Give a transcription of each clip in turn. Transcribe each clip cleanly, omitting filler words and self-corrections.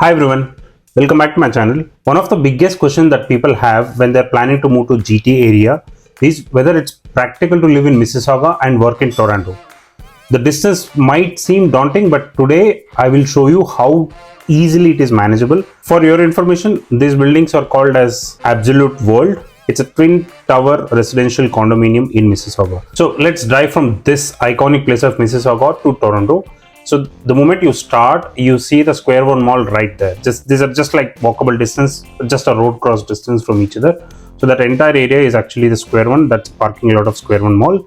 Hi everyone, welcome back to my channel. One of the biggest questions that people have when they're planning to move to GTA area is whether it's practical to live in Mississauga and work in Toronto. The distance might seem daunting, but today I will show you how easily it is manageable. For your information, these buildings are called as Absolute World. It's a twin tower residential condominium in Mississauga. So let's drive from this iconic place of Mississauga to Toronto. So the moment you start, you see the Square One Mall right there. These are just like walkable distance, just a road cross distance from each other. So that entire area is actually the Square One. That's parking lot of Square One Mall.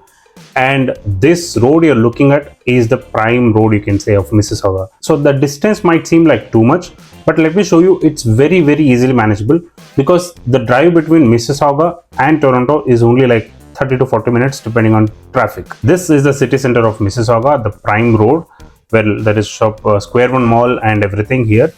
And this road you're looking at is the prime road, you can say, of Mississauga. So the distance might seem like too much, but let me show you it's very easily manageable because the drive between Mississauga and Toronto is only like 30 to 40 minutes depending on traffic. This is the city center of Mississauga, the prime road, where there is Square One Mall and everything here.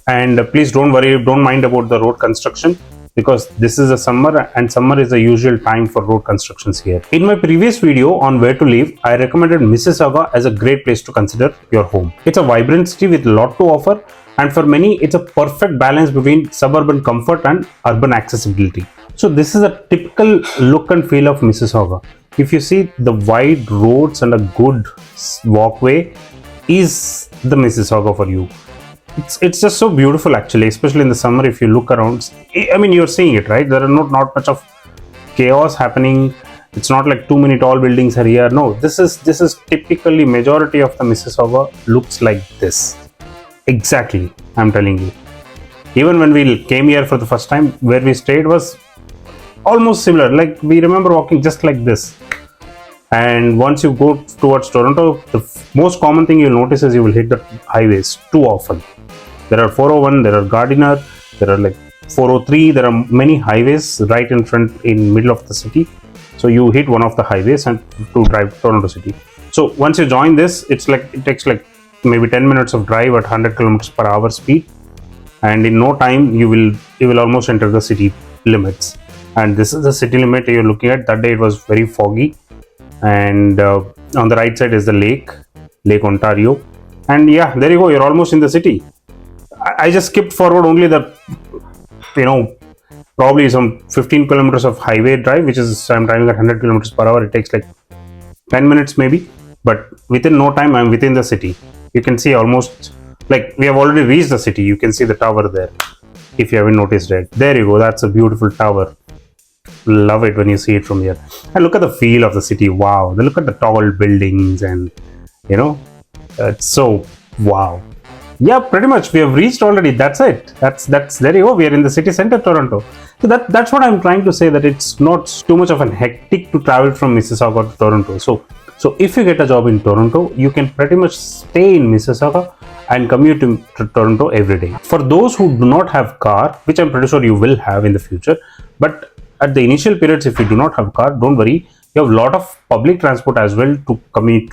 And please don't worry, don't mind about the road construction, because this is a summer and summer is the usual time for road constructions here. In my previous video on where to live, I recommended Mississauga as a great place to consider your home. It's a vibrant city with a lot to offer, and for many it's a perfect balance between suburban comfort and urban accessibility. So this is a typical look and feel of Mississauga. If you see, the wide roads and a good walkway is the Mississauga for you. It's just so beautiful actually, especially in the summer. If you look around, I mean, you're seeing it, right? There are not much of chaos happening. It's not like too many tall buildings are here. No, this is typically majority of the Mississauga looks like this. Exactly, I'm telling you. Even when we came here for the first time, where we stayed was almost similar. Like, we remember walking just like this. And once you go towards Toronto, the most common thing you'll notice is you will hit the highways too often. There are 401, there are Gardiner, there are like 403, there are many highways right in front, in middle of the city. So you hit one of the highways and to drive to Toronto city. So once you join this, it takes like maybe 10 minutes of drive at 100 kilometers per hour speed. And in no time, you will almost enter the city limits. And this is the city limit you're looking at. That day it was very foggy. And on the right side is the Lake Ontario. And yeah, there you go, you're almost in the city. I just skipped forward only the, probably some 15 kilometers of highway drive, which is, I'm driving at 100 kilometers per hour. It takes like 10 minutes maybe, but within no time I'm within the city. You can see almost, like, we have already reached the city. You can see the tower there, if you haven't noticed it. There you go, that's a beautiful tower. Love it when you see it from here. And look at the feel of the city. Wow, look at the tall buildings, and it's so wow. Yeah, pretty much we have reached already. That's it. That's there you go. We are in the city center, Toronto. So that's what I'm trying to say, that it's not too much of a hectic to travel from Mississauga to Toronto. So if you get a job in Toronto, you can pretty much stay in Mississauga and commute to Toronto every day. For those who do not have car, which I'm pretty sure you will have in the future, but at the initial periods, if you do not have a car, don't worry. You have a lot of public transport as well to commute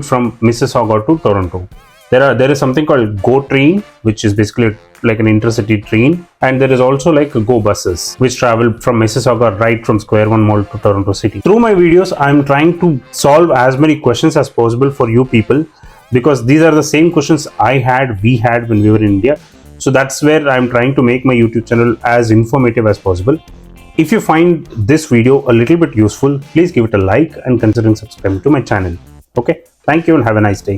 from Mississauga to Toronto. There is something called Go Train, which is basically like an intercity train, and there is also like Go buses, which travel from Mississauga right from Square One Mall to Toronto City. Through my videos, I'm trying to solve as many questions as possible for you people, because these are the same questions we had when we were in India. So that's where I'm trying to make my YouTube channel as informative as possible. If you find this video a little bit useful, please give it a like and consider subscribing to my channel. Okay, thank you and have a nice day.